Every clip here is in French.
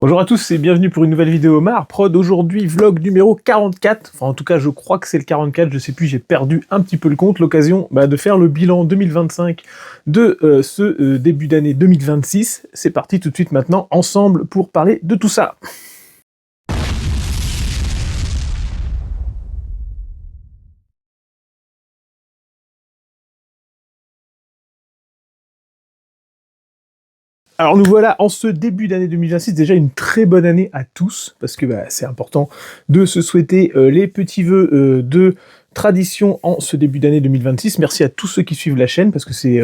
Bonjour à tous et bienvenue pour une nouvelle vidéo Marprod. Aujourd'hui, vlog numéro 44. Enfin, en tout cas, je crois que c'est le 44. Je sais plus, j'ai perdu un petit peu le compte. L'occasion de faire le bilan 2025 de ce début d'année 2026. C'est parti tout de suite maintenant, ensemble, pour parler de tout ça. Alors nous voilà en ce début d'année 2026, déjà une très bonne année à tous, parce que c'est important de se souhaiter les petits vœux de tradition en ce début d'année 2026. Merci à tous ceux qui suivent la chaîne, parce que c'est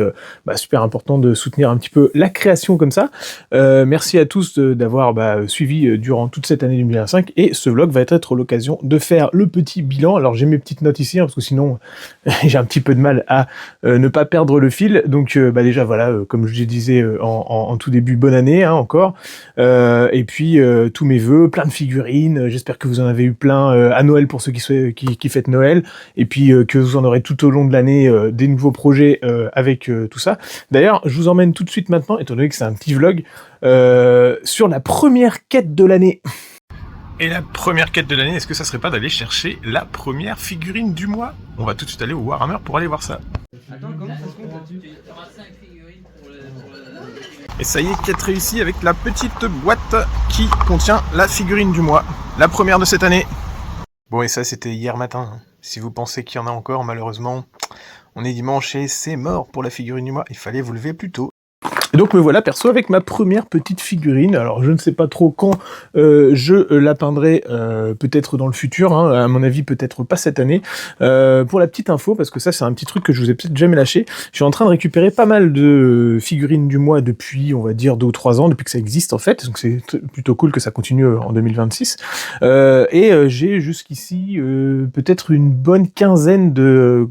super important de soutenir un petit peu la création comme ça. Merci à tous d'avoir suivi durant toute cette année 2025, et ce vlog va être l'occasion de faire le petit bilan. Alors j'ai mes petites notes ici, parce que sinon j'ai un petit peu de mal à ne pas perdre le fil. Donc déjà voilà, comme je disais en tout début, bonne année encore. Et puis tous mes vœux, plein de figurines. J'espère que vous en avez eu plein à Noël pour ceux qui fêtent Noël. Et puis que vous en aurez tout au long de l'année des nouveaux projets avec tout ça. D'ailleurs, je vous emmène tout de suite maintenant, étant donné que c'est un petit vlog, sur la première quête de l'année. Et la première quête de l'année, est-ce que ça serait pas d'aller chercher la première figurine du mois? On va tout de suite aller au Warhammer pour aller voir ça. Attends, comment ça se compte là? Et ça y est, quête réussie avec la petite boîte qui contient la figurine du mois. La première de cette année. Bon, et ça c'était hier matin. Si vous pensez qu'il y en a encore, malheureusement, on est dimanche et c'est mort pour la figurine du mois. Il fallait vous lever plus tôt. Et donc me voilà perso avec ma première petite figurine. Alors je ne sais pas trop quand je la peindrai, peut-être dans le futur, hein, à mon avis peut-être pas cette année. Pour la petite info, parce que ça c'est un petit truc que je vous ai peut-être jamais lâché, je suis en train de récupérer pas mal de figurines du mois depuis, on va dire, 2 ou 3 ans, depuis que ça existe en fait, donc c'est plutôt cool que ça continue en 2026. J'ai jusqu'ici peut-être une bonne quinzaine de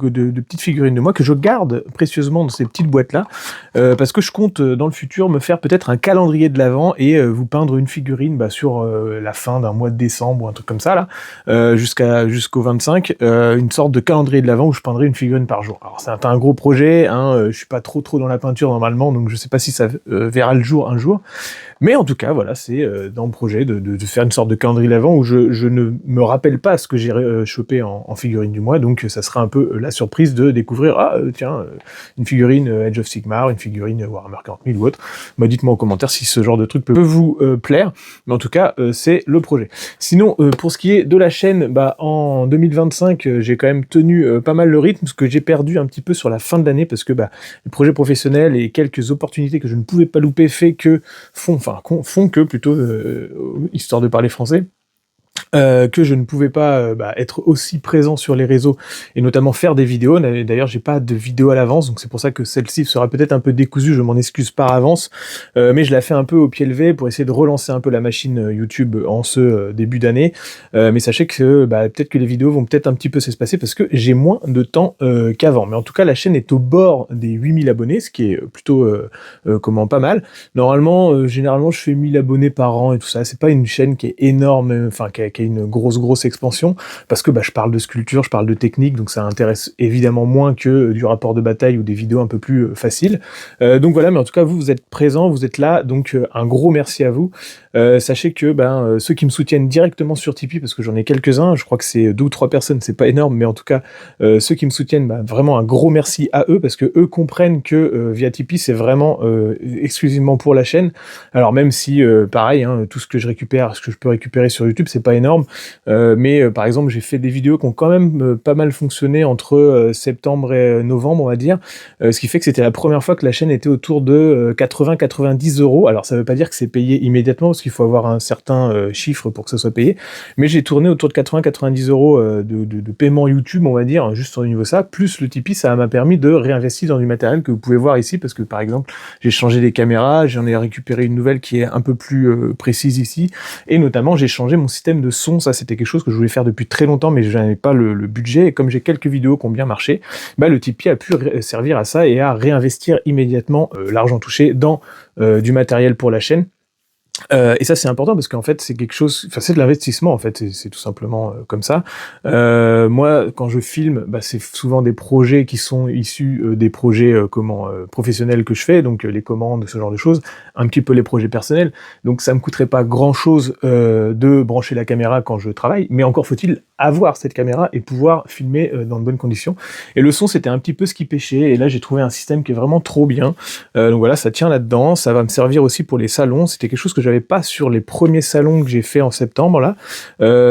petites figurines de moi que je garde précieusement dans ces petites boîtes-là, parce que je compte dans le futur me faire peut-être un calendrier de l'Avent et vous peindre une figurine sur la fin d'un mois de décembre ou un truc comme ça là, jusqu'au 25, une sorte de calendrier de l'Avent où je peindrai une figurine par jour. Alors c'est un gros projet, hein, je suis pas trop dans la peinture normalement, donc je sais pas si ça verra le jour un jour, mais en tout cas voilà, c'est dans le projet de faire une sorte de calendrier de l'Avent où je ne me rappelle pas ce que j'ai chopé en figurine du mois, donc ça sera un peu la surprise de découvrir une figurine Age of Sigmar, une figurine Warhammer 40 000 ou autre. Dites-moi en commentaire si ce genre de truc peut vous plaire, mais en tout cas c'est le projet. Sinon pour ce qui est de la chaîne, en 2025 j'ai quand même tenu pas mal le rythme, ce que j'ai perdu un petit peu sur la fin de l'année, parce que les projets professionnels et quelques opportunités que je ne pouvais pas louper font que plutôt, histoire de parler français, que je ne pouvais pas être aussi présent sur les réseaux et notamment faire des vidéos. D'ailleurs j'ai pas de vidéo à l'avance, donc c'est pour ça que celle-ci sera peut-être un peu décousue, je m'en excuse par avance, mais je la fais un peu au pied levé pour essayer de relancer un peu la machine YouTube en ce début d'année, mais sachez que peut-être que les vidéos vont peut-être un petit peu s'espacer parce que j'ai moins de temps qu'avant, mais en tout cas la chaîne est au bord des 8000 abonnés, ce qui est plutôt pas mal. Normalement, généralement je fais 1000 abonnés par an et tout ça, c'est pas une chaîne qui est énorme, enfin qui a une grosse expansion, parce que je parle de sculpture, je parle de technique, donc ça intéresse évidemment moins que du rapport de bataille ou des vidéos un peu plus faciles. Donc voilà, mais en tout cas vous êtes présents, vous êtes là, donc un gros merci à vous. Sachez que ceux qui me soutiennent directement sur Tipeee, parce que j'en ai quelques-uns, je crois que c'est 2 ou 3 personnes, c'est pas énorme, mais en tout cas ceux qui me soutiennent, vraiment un gros merci à eux, parce que eux comprennent que via Tipeee c'est vraiment exclusivement pour la chaîne. Alors même si pareil, hein, tout ce que je récupère, ce que je peux récupérer sur YouTube, c'est pas énorme, mais par exemple j'ai fait des vidéos qui ont quand même pas mal fonctionné entre septembre et novembre, on va dire, ce qui fait que c'était la première fois que la chaîne était autour de 80-90 euros. Alors ça veut pas dire que c'est payé immédiatement, parce qu'il faut avoir un certain chiffre pour que ça soit payé, mais j'ai tourné autour de 80-90 euros de paiement YouTube, on va dire, juste au niveau de ça, plus le Tipeee, ça m'a permis de réinvestir dans du matériel que vous pouvez voir ici, parce que par exemple j'ai changé les caméras, j'en ai récupéré une nouvelle qui est un peu plus précise ici, et notamment j'ai changé mon système de son. Ça c'était quelque chose que je voulais faire depuis très longtemps, mais je n'avais pas le budget, et comme j'ai quelques vidéos qui ont bien marché, le Tipeee a pu servir à ça et à réinvestir immédiatement l'argent touché dans du matériel pour la chaîne. Et ça c'est important parce qu'en fait c'est quelque chose, enfin c'est de l'investissement en fait, c'est tout simplement comme ça. Moi quand je filme, bah, c'est souvent des projets qui sont issus des projets professionnels que je fais, donc les commandes, ce genre de choses, un petit peu les projets personnels. Donc ça me coûterait pas grand chose de brancher la caméra quand je travaille, mais encore faut-il avoir cette caméra et pouvoir filmer dans de bonnes conditions. Et le son c'était un petit peu ce qui pêchait, et là j'ai trouvé un système qui est vraiment trop bien. Donc voilà, ça tient là-dedans, ça va me servir aussi pour les salons. C'était quelque chose que j'avais pas sur les premiers salons que j'ai fait en septembre là,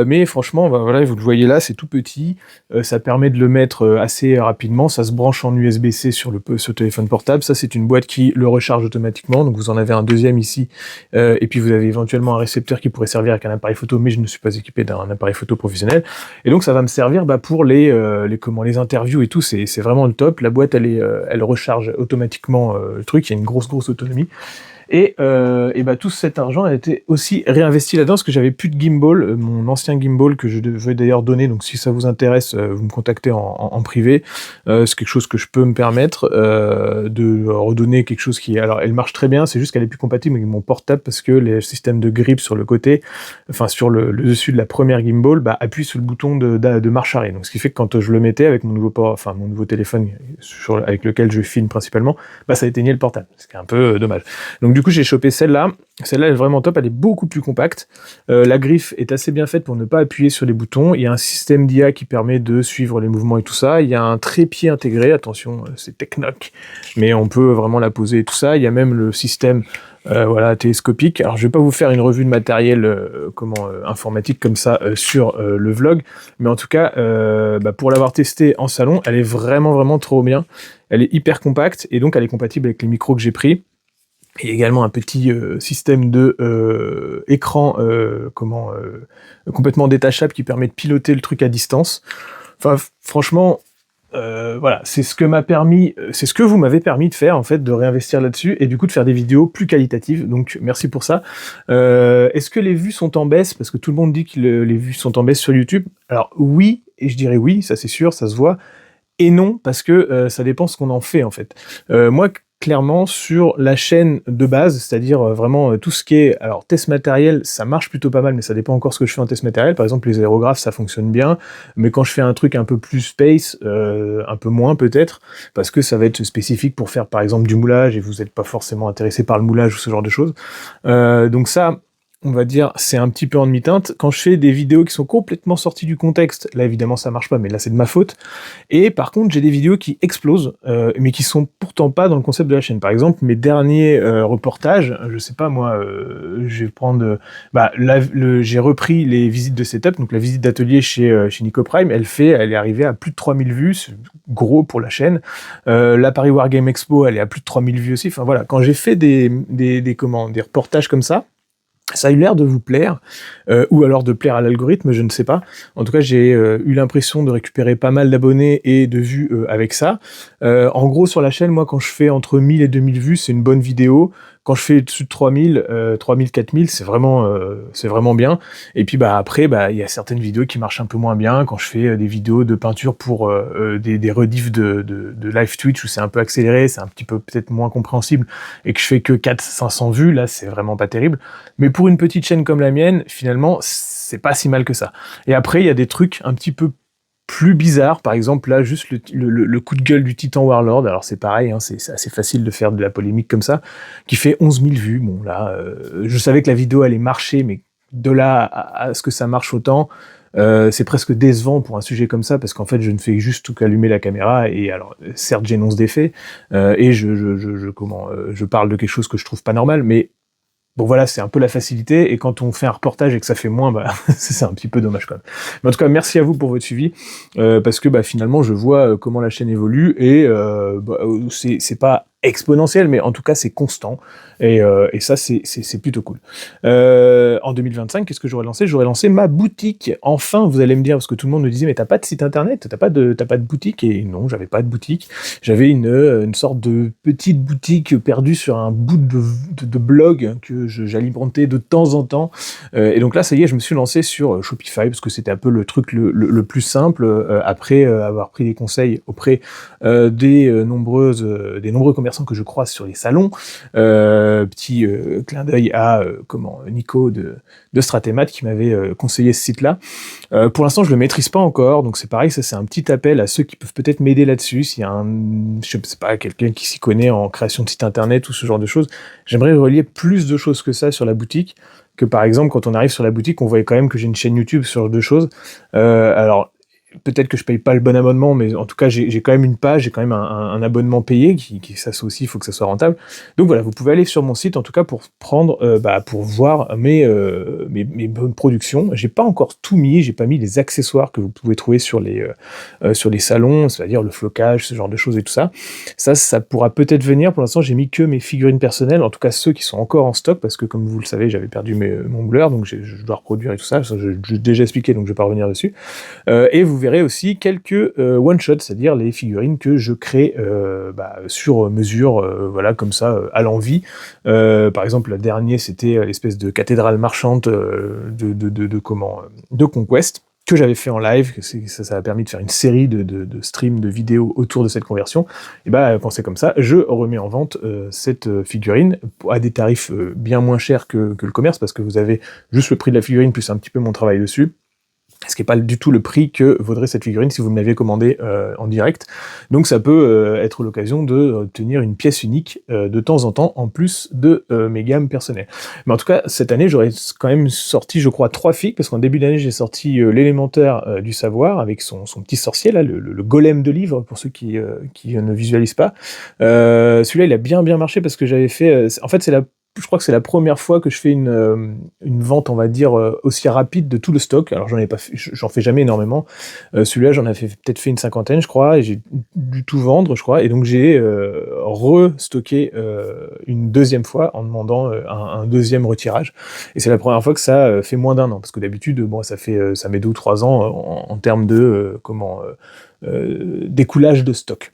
mais franchement, bah, voilà, vous le voyez là, c'est tout petit, ça permet de le mettre assez rapidement, ça se branche en USB-C sur le téléphone portable. Ça c'est une boîte qui le recharge automatiquement, donc vous en avez un deuxième ici, et puis vous avez éventuellement un récepteur qui pourrait servir avec un appareil photo, mais je ne suis pas équipé d'un appareil photo professionnel, et donc ça va me servir pour les interviews et tout. C'est vraiment le top. La boîte elle recharge automatiquement le truc, il y a une grosse autonomie. Et bah, tout cet argent a été aussi réinvesti là-dedans, parce que j'avais plus de gimbal, mon ancien gimbal que je devais d'ailleurs donner, donc si ça vous intéresse, vous me contactez en privé, c'est quelque chose que je peux me permettre, de redonner quelque chose qui... Alors elle marche très bien, c'est juste qu'elle est plus compatible avec mon portable, parce que les systèmes de grip sur le côté, enfin sur le dessus de la première gimbal, bah, appuie sur le bouton de marche arrière, donc ce qui fait que quand je le mettais avec mon nouveau téléphone avec lequel je filme principalement, bah ça éteignait le portable, ce qui est un peu dommage. Donc du coup j'ai chopé celle-là elle est vraiment top, elle est beaucoup plus compacte, la griffe est assez bien faite pour ne pas appuyer sur les boutons, il y a un système d'IA qui permet de suivre les mouvements et tout ça, il y a un trépied intégré, attention c'est technoc, mais on peut vraiment la poser et tout ça, il y a même le système voilà, télescopique. Alors je vais pas vous faire une revue de matériel informatique comme ça sur le vlog, mais en tout cas bah, pour l'avoir testé en salon, elle est vraiment trop bien, elle est hyper compacte et donc elle est compatible avec les micros que j'ai pris. Il y a également un petit système de écran complètement détachable qui permet de piloter le truc à distance. Enfin, franchement, voilà, c'est ce que vous m'avez permis de faire en fait, de réinvestir là-dessus et du coup de faire des vidéos plus qualitatives. Donc merci pour ça. Est-ce que les vues sont en baisse? Parce que tout le monde dit que les vues sont en baisse sur YouTube. Alors oui, et je dirais oui, ça c'est sûr, ça se voit. Et non, parce que ça dépend ce qu'on en fait en fait. Moi, clairement, sur la chaîne de base, c'est-à-dire vraiment tout ce qui est... Alors, test matériel, ça marche plutôt pas mal, mais ça dépend encore ce que je fais en test matériel. Par exemple, les aérographes, ça fonctionne bien, mais quand je fais un truc un peu plus space, un peu moins peut-être, parce que ça va être spécifique pour faire par exemple du moulage, et vous n'êtes pas forcément intéressé par le moulage ou ce genre de choses. Donc ça... on va dire, c'est un petit peu en demi-teinte. Quand je fais des vidéos qui sont complètement sorties du contexte, là évidemment ça marche pas, mais là c'est de ma faute. Et par contre, j'ai des vidéos qui explosent, mais qui sont pourtant pas dans le concept de la chaîne. Par exemple, mes derniers reportages, je sais pas moi, je vais prendre... j'ai repris les visites de setup, donc la visite d'atelier chez Nico Prime, elle est arrivée à plus de 3000 vues, c'est gros pour la chaîne. La Paris Wargame Expo, elle est à plus de 3000 vues aussi. Enfin voilà, quand j'ai fait des reportages comme ça a eu l'air de vous plaire, ou alors de plaire à l'algorithme, je ne sais pas. En tout cas, j'ai eu l'impression de récupérer pas mal d'abonnés et de vues avec ça. En gros, sur la chaîne, moi, quand je fais entre 1000 et 2000 vues, c'est une bonne vidéo. Quand je fais dessus de 3000, 3000, 4000, c'est vraiment bien. Et puis bah après, bah il y a certaines vidéos qui marchent un peu moins bien. Quand je fais des vidéos de peinture pour des rediffs de live Twitch où c'est un peu accéléré, c'est un petit peu peut-être moins compréhensible, et que je fais que 400-500 vues, là c'est vraiment pas terrible. Mais pour une petite chaîne comme la mienne, finalement, c'est pas si mal que ça. Et après, il y a des trucs un petit peu plus bizarre, par exemple là juste le coup de gueule du Titan Warlord, alors c'est pareil, hein, c'est assez facile de faire de la polémique comme ça, qui fait 11 000 vues, bon là, je savais que la vidéo allait marcher, mais de là à ce que ça marche autant, c'est presque décevant pour un sujet comme ça, parce qu'en fait je ne fais juste qu'allumer la caméra, et alors certes j'énonce des faits, et je parle de quelque chose que je trouve pas normal, mais bon voilà, c'est un peu la facilité, et quand on fait un reportage et que ça fait moins, bah c'est un petit peu dommage quand même. Mais en tout cas, merci à vous pour votre suivi, parce que bah finalement je vois comment la chaîne évolue, et c'est pas exponentiel, mais en tout cas c'est constant, et ça c'est plutôt cool. En 2025, qu'est-ce que j'aurais lancé? J'aurais lancé ma boutique. Enfin, vous allez me dire, parce que tout le monde me disait, mais t'as pas de site internet, t'as pas de boutique? Et non, j'avais pas de boutique. J'avais une sorte de petite boutique perdue sur un bout de blog que j'alimentais de temps en temps. Et donc là, ça y est, je me suis lancé sur Shopify, parce que c'était un peu le truc le plus simple, après avoir pris des conseils auprès des nombreux commerçants commerçants que je croise sur les salons. Petit clin d'œil à Nico de Stratémat qui m'avait conseillé ce site-là. Pour l'instant, je le maîtrise pas encore, donc c'est pareil, ça c'est un petit appel à ceux qui peuvent peut-être m'aider là-dessus. S'il y a je sais pas, quelqu'un qui s'y connaît en création de site internet ou ce genre de choses, j'aimerais relier plus de choses que ça sur la boutique. Que par exemple, quand on arrive sur la boutique, on voit quand même que j'ai une chaîne YouTube sur deux choses. Alors, peut-être que je paye pas le bon abonnement, mais en tout cas, j'ai quand même une page, j'ai quand même un abonnement payé, ça aussi, il faut que ça soit rentable. Donc voilà, vous pouvez aller sur mon site, en tout cas, pour prendre, pour voir mes bonnes productions. J'ai pas encore tout mis, j'ai pas mis les accessoires que vous pouvez trouver sur les salons, c'est-à-dire le flocage, ce genre de choses et tout ça. Ça pourra peut-être venir. Pour l'instant, j'ai mis que mes figurines personnelles, en tout cas ceux qui sont encore en stock, parce que comme vous le savez, j'avais perdu mon blur, donc je dois reproduire et tout ça. J'ai déjà expliqué, donc je vais pas revenir dessus. Et vous verrez aussi quelques one-shots, c'est-à-dire les figurines que je crée sur mesure, voilà, comme ça, à l'envie. Par exemple, la dernière, c'était l'espèce de cathédrale marchande de Conquest, que j'avais fait en live, ça a permis de faire une série de streams, de vidéos autour de cette conversion. Et quand c'est comme ça, je remets en vente cette figurine à des tarifs bien moins chers que le commerce, parce que vous avez juste le prix de la figurine plus un petit peu mon travail dessus. Ce qui n'est pas du tout le prix que vaudrait cette figurine si vous me l'aviez commandée en direct. Donc ça peut être l'occasion de tenir une pièce unique de temps en temps, en plus de mes gammes personnelles. Mais en tout cas, cette année, j'aurais quand même sorti, je crois, 3 figues, parce qu'en début d'année, j'ai sorti l'élémentaire du savoir, avec son petit sorcier, là, le golem de livre, pour ceux qui ne visualisent pas. Celui-là, il a bien marché, parce que j'avais fait... en fait, je crois que c'est la première fois que je fais une vente, on va dire, aussi rapide de tout le stock. Alors j'en fais jamais énormément. Celui-là, j'en ai peut-être fait une 50aine, je crois, et j'ai dû tout vendre, je crois. Et donc j'ai restocké une deuxième fois en demandant un deuxième retirage. Et c'est la première fois que ça fait moins d'un an, parce que d'habitude, ça met 2 ou 3 ans en termes de d'écoulage de stock,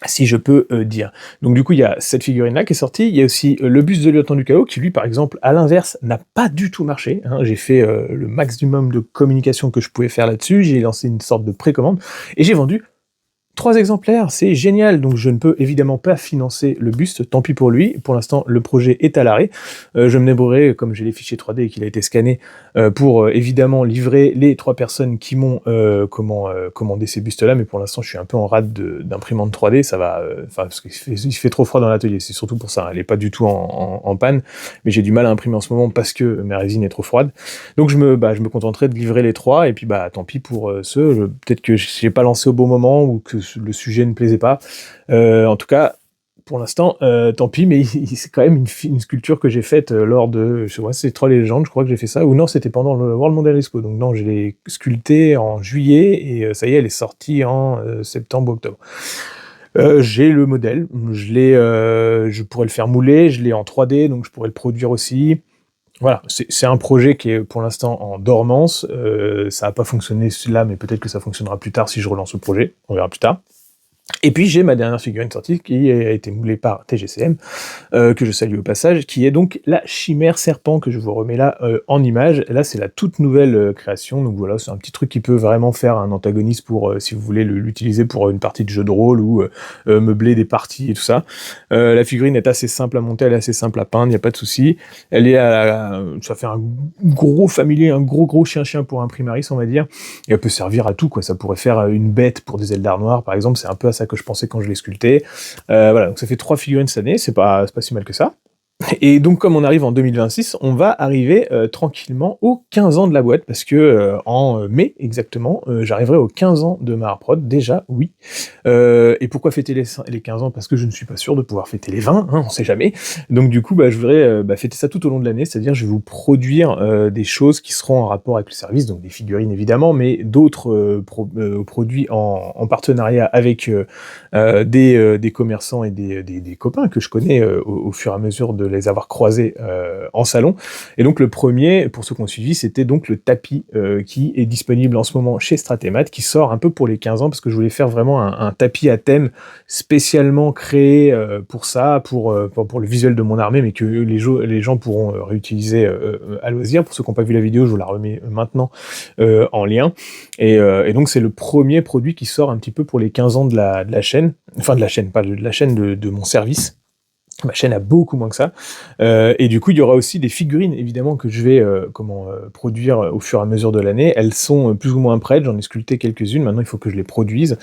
si je peux dire. Donc du coup, il y a cette figurine-là qui est sortie, il y a aussi le buste de lieutenant du chaos, qui lui, par exemple, à l'inverse, n'a pas du tout marché. J'ai fait le maximum de communication que je pouvais faire là-dessus, j'ai lancé une sorte de précommande, et j'ai vendu 3 exemplaires, c'est génial, donc je ne peux évidemment pas financer le buste, tant pis pour lui, pour l'instant le projet est à l'arrêt, je me débrouillerai, comme j'ai les fichiers 3D et qu'il a été scanné, pour évidemment livrer les 3 personnes qui m'ont commandé ces bustes-là, mais pour l'instant je suis un peu en rade d'imprimante 3D, ça va, parce qu'il fait trop froid dans l'atelier, c'est surtout pour ça, elle est pas du tout en panne, mais j'ai du mal à imprimer en ce moment parce que ma résine est trop froide, donc je me contenterai de livrer les 3, et puis tant pis pour ceux, peut-être que j'ai pas lancé au bon moment, ou que le sujet ne plaisait pas. En tout cas, pour l'instant, tant pis, mais c'est quand même une sculpture que j'ai faite lors de... c'est Trolls et Légendes, je crois que j'ai fait ça, ou non, c'était pendant le World Model Expo, donc non, je l'ai sculptée en juillet, et ça y est, elle est sortie en septembre-octobre. J'ai le modèle, je pourrais le faire mouler, je l'ai en 3D, donc je pourrais le produire aussi. Voilà, c'est un projet qui est pour l'instant en dormance, ça n'a pas fonctionné là, mais peut-être que ça fonctionnera plus tard si je relance le projet, on verra plus tard. Et puis j'ai ma dernière figurine sortie qui a été moulée par TGCM, que je salue au passage, qui est donc la Chimère Serpent, que je vous remets là en image. Là c'est la toute nouvelle création, donc voilà, c'est un petit truc qui peut vraiment faire un antagoniste pour, si vous voulez l'utiliser pour une partie de jeu de rôle, ou meubler des parties et tout ça. La figurine est assez simple à monter, elle est assez simple à peindre, il n'y a pas de souci. Elle est ça fait un gros familier, un gros chien pour un primaris, on va dire, et elle peut servir à tout, quoi. Ça pourrait faire une bête pour des Eldar noirs, par exemple, c'est un peu à ça que je pensais quand je l'ai sculpté. Voilà, donc ça fait 3 figurines cette année, c'est pas si mal que ça. Et donc, comme on arrive en 2026, on va arriver tranquillement aux 15 ans de la boîte, parce que en mai, exactement, j'arriverai aux 15 ans de Maharprod, déjà, oui. Et pourquoi fêter les 15 ans? Parce que je ne suis pas sûr de pouvoir fêter les 20, on sait jamais. Donc du coup, je voudrais fêter ça tout au long de l'année, c'est-à-dire je vais vous produire des choses qui seront en rapport avec le service, donc des figurines évidemment, mais d'autres produits en partenariat avec des commerçants et des copains que je connais au fur et à mesure de les avoir croisés en salon. Et donc le premier, pour ceux qui ont suivi, c'était donc le tapis qui est disponible en ce moment chez Stratémat, qui sort un peu pour les 15 ans, parce que je voulais faire vraiment un tapis à thème spécialement créé pour ça, pour le visuel de mon armée, mais que les gens pourront réutiliser à loisir. Pour ceux qui n'ont pas vu la vidéo, je vous la remets maintenant en lien. Et donc c'est le premier produit qui sort un petit peu pour les 15 ans de la chaîne, enfin de la chaîne, pas de la chaîne de mon service. Ma chaîne a beaucoup moins que ça. Et du coup, il y aura aussi des figurines, évidemment, que je vais produire au fur et à mesure de l'année. Elles sont plus ou moins prêtes, j'en ai sculpté quelques-unes, maintenant il faut que je les produise.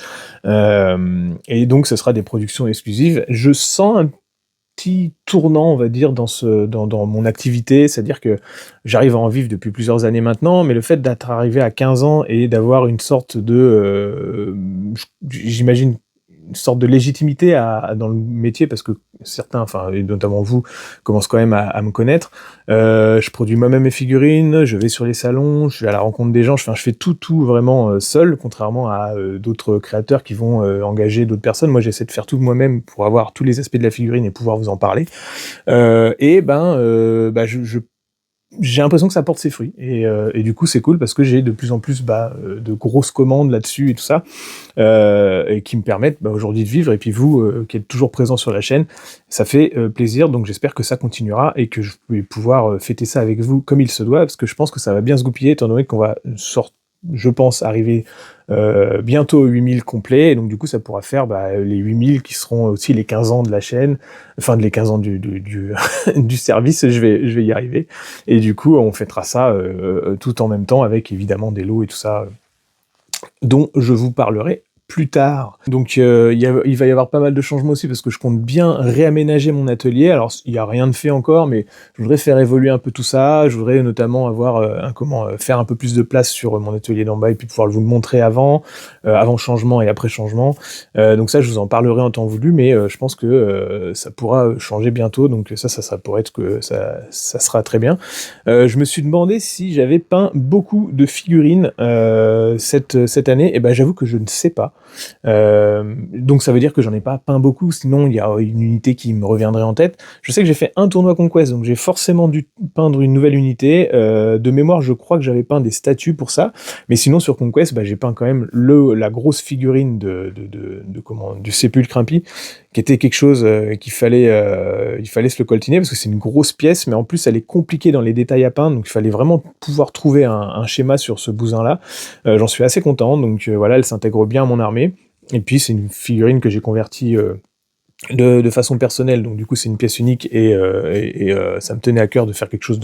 Et donc, ce sera des productions exclusives. Je sens un petit tournant, on va dire, dans mon activité, c'est-à-dire que j'arrive à en vivre depuis plusieurs années maintenant, mais le fait d'être arrivé à 15 ans et d'avoir une sorte de... j'imagine une sorte de légitimité dans le métier, parce que certains, enfin, et notamment vous, commencent quand même à me connaître. Je produis moi-même mes figurines, je vais sur les salons, je vais à la rencontre des gens, je fais tout vraiment seul, contrairement à d'autres créateurs qui vont engager d'autres personnes. Moi, j'essaie de faire tout moi-même pour avoir tous les aspects de la figurine et pouvoir vous en parler. J'ai l'impression que ça porte ses fruits, et du coup c'est cool parce que j'ai de plus en plus de grosses commandes là-dessus et tout ça, et qui me permettent aujourd'hui de vivre, et puis vous qui êtes toujours présent sur la chaîne, ça fait plaisir, donc j'espère que ça continuera et que je vais pouvoir fêter ça avec vous comme il se doit, parce que je pense que ça va bien se goupiller étant donné qu'on va je pense arriver bientôt aux 8000 complets, et donc du coup ça pourra faire les 8000 qui seront aussi les 15 ans de la chaîne, enfin les 15 ans du du service, je vais y arriver, et du coup on fêtera ça tout en même temps avec évidemment des lots et tout ça dont je vous parlerai plus tard. Donc il va y avoir pas mal de changements aussi, parce que je compte bien réaménager mon atelier. Alors il n'y a rien de fait encore, mais je voudrais faire évoluer un peu tout ça. Je voudrais notamment avoir faire un peu plus de place sur mon atelier d'en bas, et puis pouvoir vous le montrer avant changement et après changement. Donc ça, je vous en parlerai en temps voulu, mais je pense que ça pourra changer bientôt, donc ça pourrait être que ça sera très bien. Je me suis demandé si j'avais peint beaucoup de figurines cette année, et j'avoue que je ne sais pas. Donc ça veut dire que j'en ai pas peint beaucoup, sinon il y a une unité qui me reviendrait en tête. Je sais que j'ai fait un tournoi Conquest, donc j'ai forcément dû peindre une nouvelle unité. De mémoire, je crois que j'avais peint des statues pour ça, mais sinon sur Conquest, j'ai peint quand même la grosse figurine du sépulcre impie, qui était quelque chose il fallait se le coltiner, parce que c'est une grosse pièce, mais en plus elle est compliquée dans les détails à peindre, donc il fallait vraiment pouvoir trouver un schéma sur ce bousin-là. J'en suis assez content, donc voilà, elle s'intègre bien à mon armée. Et puis c'est une figurine que j'ai convertie de façon personnelle, donc du coup c'est une pièce unique, et ça me tenait à cœur de faire quelque chose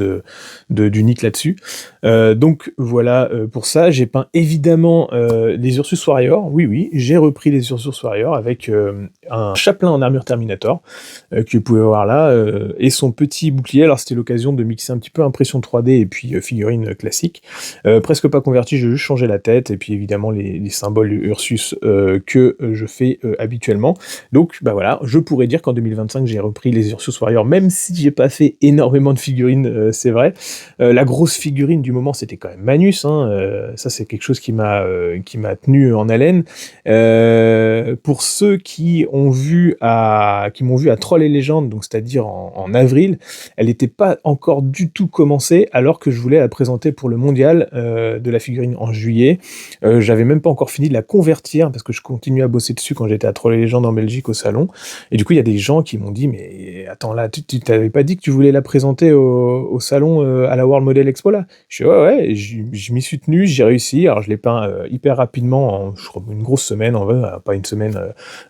d'unique là-dessus. Donc voilà pour ça. J'ai peint évidemment les Ursus Warrior, oui, j'ai repris les Ursus Warrior avec un chapelain en armure Terminator que vous pouvez voir là, et son petit bouclier. Alors c'était l'occasion de mixer un petit peu impression 3D et puis figurine classique, presque pas converti, j'ai juste changé la tête, et puis évidemment les symboles Ursus que je fais habituellement. Donc voilà, je pourrais dire qu'en 2025 j'ai repris les Ursus Warrior, même si j'ai pas fait énormément de figurines, c'est vrai. La grosse figurine du moment, c'était quand même Manus, ça c'est quelque chose qui m'a tenu en haleine. Pour ceux qui m'ont vu à Troll et Légendes, donc c'est-à-dire en avril, elle n'était pas encore du tout commencée, alors que je voulais la présenter pour le mondial de la figurine en juillet. J'avais même pas encore fini de la convertir, parce que je continue à bosser dessus quand j'étais à Troll et Légendes en Belgique au salon. Et du coup, il y a des gens qui m'ont dit, mais attends, là, tu t'avais pas dit que tu voulais la présenter au salon à la World Model Expo, là? Je suis ouais, je m'y suis tenu, j'ai réussi. Alors, je l'ai peint hyper rapidement, je crois, une grosse semaine, en vrai, pas une semaine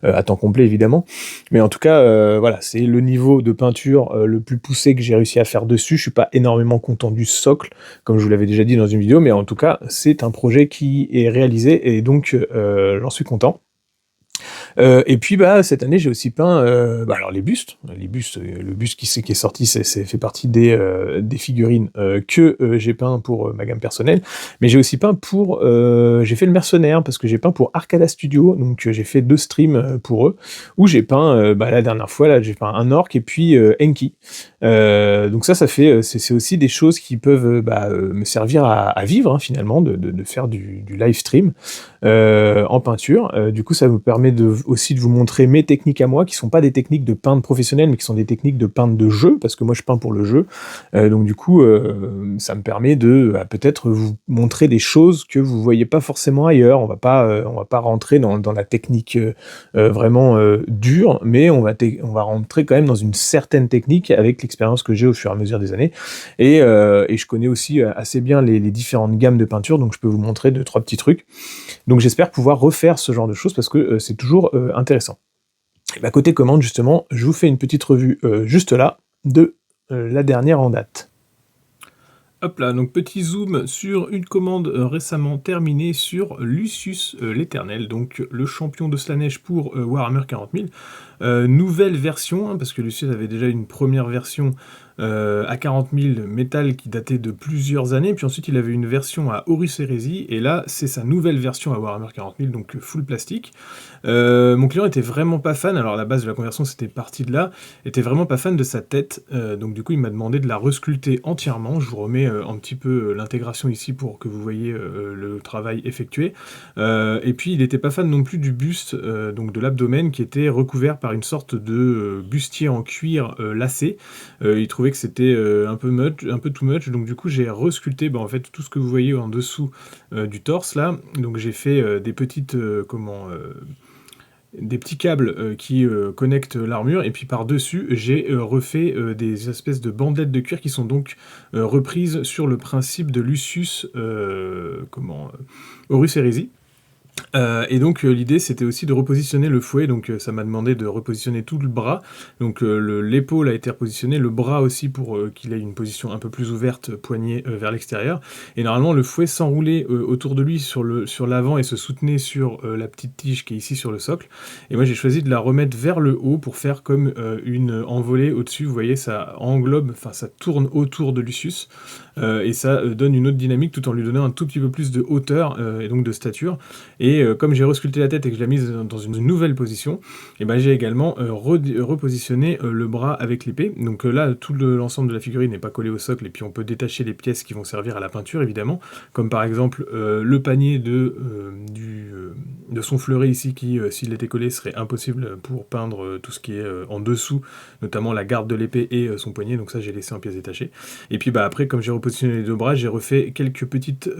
à temps complet, évidemment. Mais en tout cas, voilà, c'est le niveau de peinture le plus poussé que j'ai réussi à faire dessus. Je suis pas énormément content du socle, comme je vous l'avais déjà dit dans une vidéo, mais en tout cas, c'est un projet qui est réalisé, et donc j'en suis content. Et puis cette année j'ai aussi peint alors les bustes, le buste qui est sorti, c'est fait partie des figurines que j'ai peint pour ma gamme personnelle, mais j'ai aussi peint j'ai fait le mercenaire, parce que j'ai peint pour Arcada Studio, donc j'ai fait 2 streams pour eux, où j'ai peint la dernière fois là j'ai peint un orc et puis Enki. Donc ça fait c'est aussi des choses qui peuvent me servir à vivre, finalement, de faire du live stream en peinture. Du coup ça me permet permet aussi de vous montrer mes techniques à moi, qui sont pas des techniques de peintre professionnel, mais qui sont des techniques de peintre de jeu, parce que moi je peins pour le jeu. Donc du coup, ça me permet de peut-être vous montrer des choses que vous voyez pas forcément ailleurs. On va pas rentrer dans la technique vraiment dure, mais on va rentrer quand même dans une certaine technique avec l'expérience que j'ai au fur et à mesure des années. Et je connais aussi assez bien les différentes gammes de peinture, donc je peux vous montrer 2-3 petits trucs. Donc j'espère pouvoir refaire ce genre de choses parce que c'est toujours intéressant. Et bah, côté commande, justement, je vous fais une petite revue juste là de la dernière en date. Hop là, donc petit zoom sur une commande récemment terminée sur Lucius l'Éternel, donc le champion de Slaanesh pour Warhammer 40 000. Nouvelle version, hein, parce que Lucius avait déjà une première version à 40 000 métal qui datait de plusieurs années, puis ensuite il avait une version à Horus Heresy, et là c'est sa nouvelle version à Warhammer 40 000, donc full plastique. Mon client était vraiment pas fan, alors à la base de la conversion c'était parti de là, était vraiment pas fan de sa tête, donc du coup il m'a demandé de la resculpter entièrement. Je vous remets un petit peu l'intégration ici pour que vous voyez le travail effectué. Et puis il était pas fan non plus du buste, donc de l'abdomen, qui était recouvert par une sorte de bustier en cuir lacé. Il trouvait que c'était un peu too much, donc du coup j'ai resculpté en fait tout ce que vous voyez en dessous du torse là. Donc j'ai fait des petites des petits câbles qui connectent l'armure, et puis par-dessus, j'ai refait des espèces de bandelettes de cuir qui sont donc reprises sur le principe de Lucius Horus Heresy. Et donc l'idée c'était aussi de repositionner le fouet, donc ça m'a demandé de repositionner tout le bras, donc l'épaule a été repositionnée, le bras aussi pour qu'il ait une position un peu plus ouverte, poignet vers l'extérieur, et normalement le fouet s'enroulait autour de lui sur l'avant et se soutenait sur la petite tige qui est ici sur le socle, et moi j'ai choisi de la remettre vers le haut pour faire comme une envolée au-dessus. Vous voyez, ça englobe, enfin ça tourne autour de Lucius, et ça donne une autre dynamique tout en lui donnant un tout petit peu plus de hauteur et donc de stature. Et comme j'ai resculpté la tête et que je l'ai mise dans une nouvelle position, et j'ai également repositionné le bras avec l'épée. Donc là, tout l'ensemble de la figurine n'est pas collé au socle, et puis on peut détacher les pièces qui vont servir à la peinture, évidemment, comme par exemple le panier de son fleuret ici, qui, s'il était collé, serait impossible pour peindre tout ce qui est en dessous, notamment la garde de l'épée et son poignet, donc ça j'ai laissé en pièces détachées. Et puis après, comme j'ai repositionné les deux bras, j'ai refait quelques petites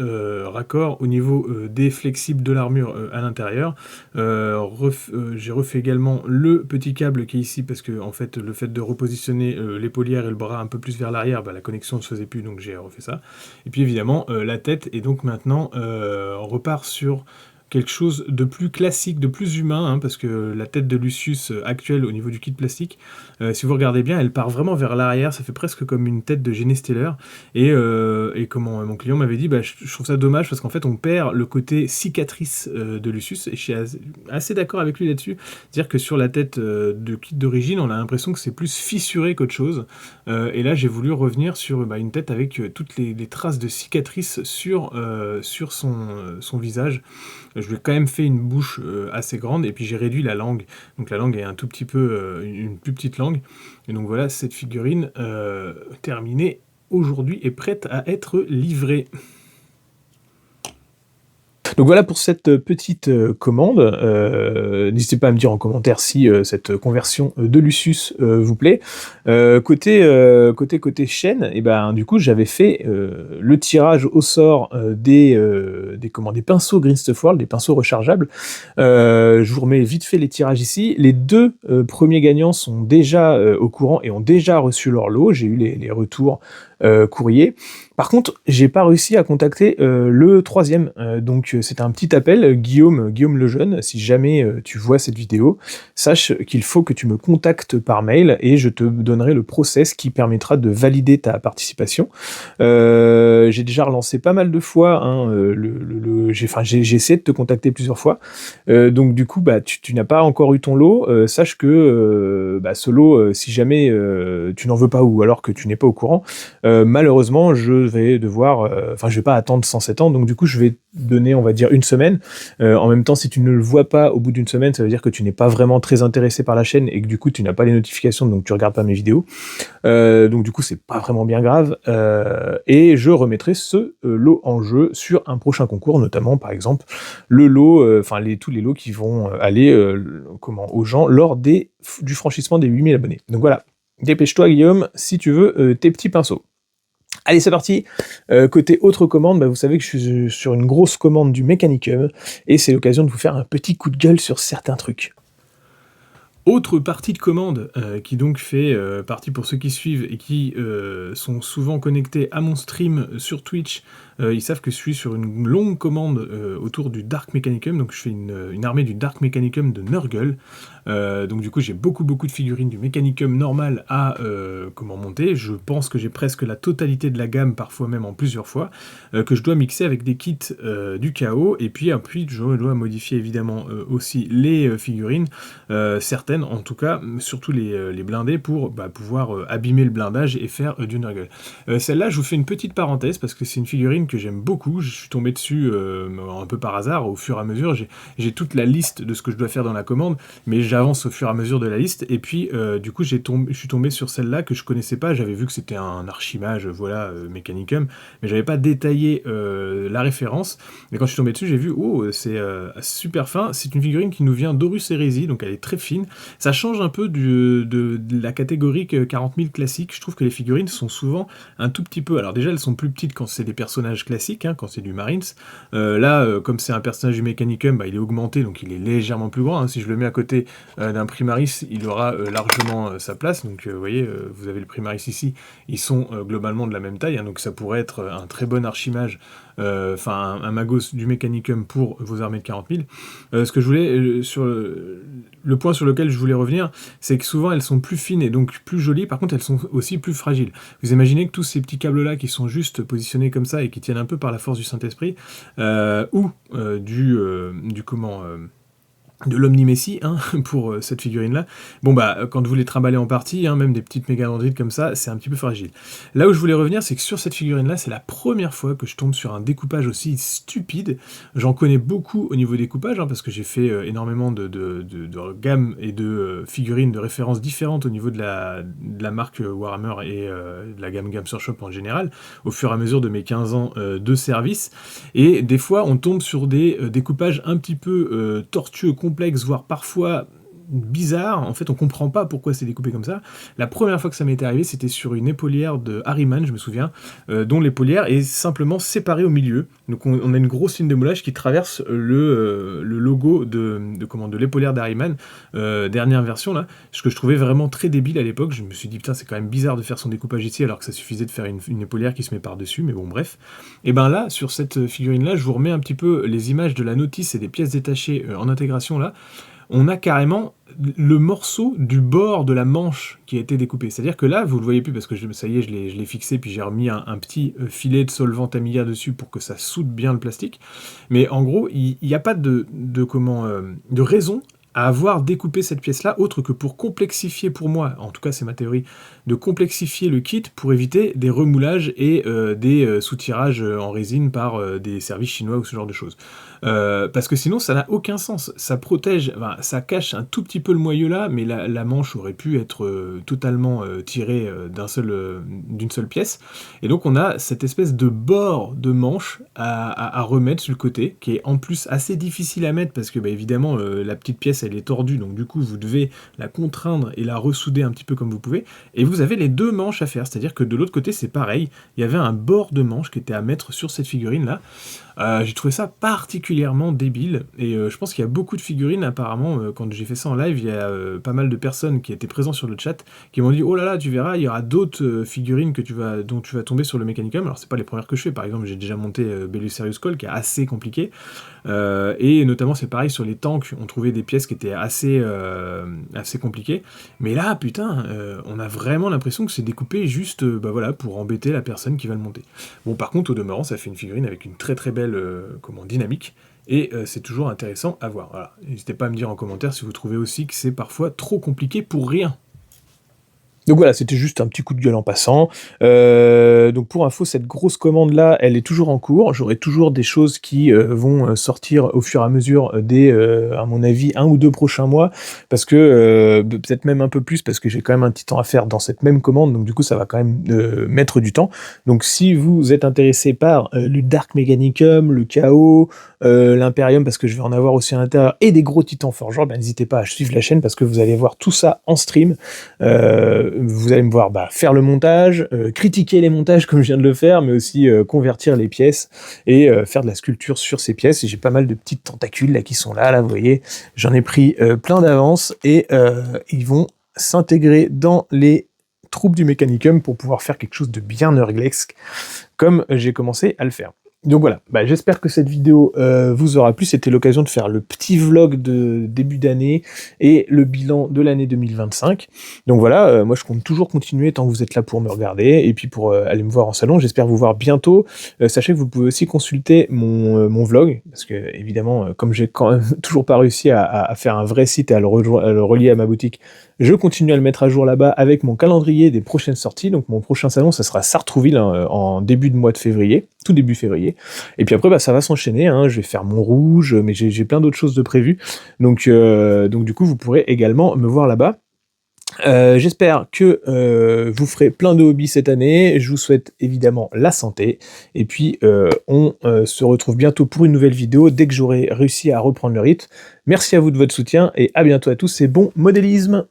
raccords au niveau des flexibles de l'armure à l'intérieur. J'ai refait également le petit câble qui est ici, parce que en fait, le fait de repositionner l'épaulière et le bras un peu plus vers l'arrière, la connexion ne se faisait plus, donc j'ai refait ça. Et puis évidemment, la tête, et donc maintenant, on repart sur quelque chose de plus classique, de plus humain, hein, parce que la tête de Lucius actuelle au niveau du kit plastique, si vous regardez bien, elle part vraiment vers l'arrière, ça fait presque comme une tête de Génésteller, et comment mon client m'avait dit, je trouve ça dommage parce qu'en fait on perd le côté cicatrice de Lucius, et je suis assez d'accord avec lui là-dessus, c'est-à-dire que sur la tête de kit d'origine, on a l'impression que c'est plus fissuré qu'autre chose, et là j'ai voulu revenir sur une tête avec toutes les traces de cicatrices sur son visage. Je lui ai quand même fait une bouche assez grande, et puis j'ai réduit la langue. Donc la langue est un tout petit peu une plus petite langue. Et donc voilà, cette figurine terminée aujourd'hui est prête à être livrée. Donc voilà pour cette petite commande. N'hésitez pas à me dire en commentaire si cette conversion de Lucius vous plaît. Côté chaîne, et du coup j'avais fait le tirage au sort des pinceaux Green Stuff World, des pinceaux rechargeables. Je vous remets vite fait les tirages ici. Les deux premiers gagnants sont déjà au courant et ont déjà reçu leur lot. J'ai eu les retours courrier. Par contre, j'ai pas réussi à contacter le troisième, donc c'est un petit appel, Guillaume Lejeune, si jamais tu vois cette vidéo, sache qu'il faut que tu me contactes par mail et je te donnerai le process qui permettra de valider ta participation. J'ai déjà relancé pas mal de fois, hein, j'ai essayé de te contacter plusieurs fois, donc du coup tu n'as pas encore eu ton lot, sache que ce lot, si jamais tu n'en veux pas ou alors que tu n'es pas au courant, malheureusement, je vais devoir, je vais pas attendre 107 ans, donc du coup, je vais donner, on va dire, une semaine. En même temps, si tu ne le vois pas au bout d'une semaine, ça veut dire que tu n'es pas vraiment très intéressé par la chaîne et que du coup, tu n'as pas les notifications, donc tu regardes pas mes vidéos. Donc du coup, c'est pas vraiment bien grave. Et je remettrai ce lot en jeu sur un prochain concours, notamment, par exemple, le lot, tous les lots qui vont aller aux gens lors du franchissement des 8000 abonnés. Donc voilà, dépêche-toi Guillaume, si tu veux tes petits pinceaux. Allez, c'est parti. Côté autre commande, vous savez que je suis sur une grosse commande du Mechanicum, et c'est l'occasion de vous faire un petit coup de gueule sur certains trucs. Autre partie de commande qui donc fait partie pour ceux qui suivent et qui sont souvent connectés à mon stream sur Twitch, ils savent que je suis sur une longue commande autour du Dark Mechanicum, donc je fais une armée du Dark Mechanicum de Nurgle. Donc du coup j'ai beaucoup de figurines du Mechanicum normal à monter. Je pense que j'ai presque la totalité de la gamme, parfois même en plusieurs fois, que je dois mixer avec des kits du chaos, et puis je dois modifier évidemment aussi les figurines, certaines en tout cas, surtout les blindés, pour pouvoir abîmer le blindage et faire du Nurgle. Celle-là, je vous fais une petite parenthèse, parce que c'est une figurine que j'aime beaucoup. Je suis tombé dessus un peu par hasard, au fur et à mesure. J'ai toute la liste de ce que je dois faire dans la commande, mais j'avance au fur et à mesure de la liste, et puis du coup je suis tombé sur celle-là que je connaissais pas. J'avais vu que c'était un archimage, Mechanicum, mais j'avais pas détaillé la référence, et quand je suis tombé dessus, j'ai vu, c'est super fin. C'est une figurine qui nous vient d'Horus Heresy, donc elle est très fine. Ça change un peu de la catégorie 40 000 classique. Je trouve que les figurines sont souvent un tout petit peu... Alors déjà, elles sont plus petites quand c'est des personnages classiques, quand c'est du Marines. Là, comme c'est un personnage du Mechanicum, il est augmenté, donc il est légèrement plus grand. Si je le mets à côté d'un Primaris, il aura largement sa place. Donc vous voyez, vous avez le Primaris ici, ils sont globalement de la même taille, donc ça pourrait être un très bon archimage, un Magos du Mechanicum pour vos armées de 40 000. Ce que je voulais, le point sur lequel je voulais revenir, c'est que souvent elles sont plus fines et donc plus jolies, par contre elles sont aussi plus fragiles. Vous imaginez que tous ces petits câbles-là qui sont juste positionnés comme ça et qui tiennent un peu par la force du Saint-Esprit, ou de l'Omni-Messie, pour cette figurine-là. Quand vous les trimballez en partie, même des petites mégalandrides comme ça, c'est un petit peu fragile. Là où je voulais revenir, c'est que sur cette figurine-là, c'est la première fois que je tombe sur un découpage aussi stupide. J'en connais beaucoup au niveau découpage, parce que j'ai fait énormément de gammes et de figurines de références différentes au niveau de la marque Warhammer et de la gamme Games Workshop en général, au fur et à mesure de mes 15 ans de service. Et des fois, on tombe sur des découpages un petit peu tortueux, complexes, voire parfois bizarre. En fait, on comprend pas pourquoi c'est découpé comme ça. La première fois que ça m'était arrivé, c'était sur une épaulière de Harriman, je me souviens, dont l'épaulière est simplement séparée au milieu. Donc on a une grosse ligne de moulage qui traverse le logo de l'épaulière d'Harriman, dernière version là, ce que je trouvais vraiment très débile à l'époque. Je me suis dit, putain, c'est quand même bizarre de faire son découpage ici, alors que ça suffisait de faire une épaulière qui se met par-dessus, mais bon, bref. Et là, sur cette figurine-là, je vous remets un petit peu les images de la notice et des pièces détachées en intégration là. On a carrément le morceau du bord de la manche qui a été découpé. C'est-à-dire que là, vous le voyez plus parce que ça y est, je l'ai fixé, puis j'ai remis un petit filet de solvant Tamiya dessus pour que ça soude bien le plastique. Mais en gros, il n'y a pas de raison à avoir découpé cette pièce-là, autre que pour complexifier, pour moi, en tout cas c'est ma théorie, de complexifier le kit pour éviter des remoulages et des soutirages en résine par des services chinois ou ce genre de choses. Parce que sinon ça n'a aucun sens. Ça protège, ça cache un tout petit peu le moyeu là, mais la manche aurait pu être totalement tirée d'une seule pièce. Et donc on a cette espèce de bord de manche à remettre sur le côté, qui est en plus assez difficile à mettre parce que évidemment la petite pièce elle est tordue, donc du coup vous devez la contraindre et la ressouder un petit peu comme vous pouvez. Et vous avez les deux manches à faire, c'est-à-dire que de l'autre côté c'est pareil, il y avait un bord de manche qui était à mettre sur cette figurine là. J'ai trouvé ça particulièrement débile, et je pense qu'il y a beaucoup de figurines, apparemment, quand j'ai fait ça en live, il y a pas mal de personnes qui étaient présentes sur le chat, qui m'ont dit « Oh là là, tu verras, il y aura d'autres figurines dont tu vas tomber sur le Mechanicum ». Alors c'est pas les premières que je fais, par exemple j'ai déjà monté Belisarius Call, qui est assez compliqué, et notamment c'est pareil sur les tanks, on trouvait des pièces qui étaient assez compliquées, mais là, putain, on a vraiment l'impression que c'est découpé juste pour embêter la personne qui va le monter. Bon, par contre, au demeurant, ça fait une figurine avec une très très belle dynamique, et c'est toujours intéressant à voir. Voilà. N'hésitez pas à me dire en commentaire si vous trouvez aussi que c'est parfois trop compliqué pour rien. Donc voilà, c'était juste un petit coup de gueule en passant. Donc pour info, cette grosse commande-là, elle est toujours en cours. J'aurai toujours des choses qui vont sortir au fur et à mesure des, à mon avis, 1 ou 2 prochains mois, parce que peut-être même un peu plus, parce que j'ai quand même un petit temps à faire dans cette même commande, donc du coup ça va quand même mettre du temps. Donc si vous êtes intéressé par le Dark Mechanicum, le Chaos, l'Imperium, parce que je vais en avoir aussi à l'intérieur, et des gros titans forgeurs, ben, n'hésitez pas à suivre la chaîne, parce que vous allez voir tout ça en stream. Vous allez me voir faire le montage, critiquer les montages comme je viens de le faire, mais aussi convertir les pièces et faire de la sculpture sur ces pièces. Et j'ai pas mal de petites tentacules là qui sont là, vous voyez. J'en ai pris plein d'avance et ils vont s'intégrer dans les troupes du Mechanicum pour pouvoir faire quelque chose de bien Nurglesque, comme j'ai commencé à le faire. Donc voilà, j'espère que cette vidéo vous aura plu. C'était l'occasion de faire le petit vlog de début d'année et le bilan de l'année 2025. Donc voilà, moi je compte toujours continuer tant que vous êtes là pour me regarder et puis pour aller me voir en salon. J'espère vous voir bientôt. Sachez que vous pouvez aussi consulter mon vlog, parce que évidemment, comme j'ai quand même toujours pas réussi à faire un vrai site et à le relier à ma boutique, je continue à le mettre à jour là-bas avec mon calendrier des prochaines sorties. Donc mon prochain salon, ça sera Sartrouville en début de mois de février, tout début février. Et puis après, ça va s'enchaîner, hein. Je vais faire Montrouge, mais j'ai plein d'autres choses de prévues. Donc du coup, vous pourrez également me voir là-bas. J'espère que vous ferez plein de hobbies cette année. Je vous souhaite évidemment la santé. Et puis, on se retrouve bientôt pour une nouvelle vidéo dès que j'aurai réussi à reprendre le rythme. Merci à vous de votre soutien et à bientôt à tous et bon modélisme!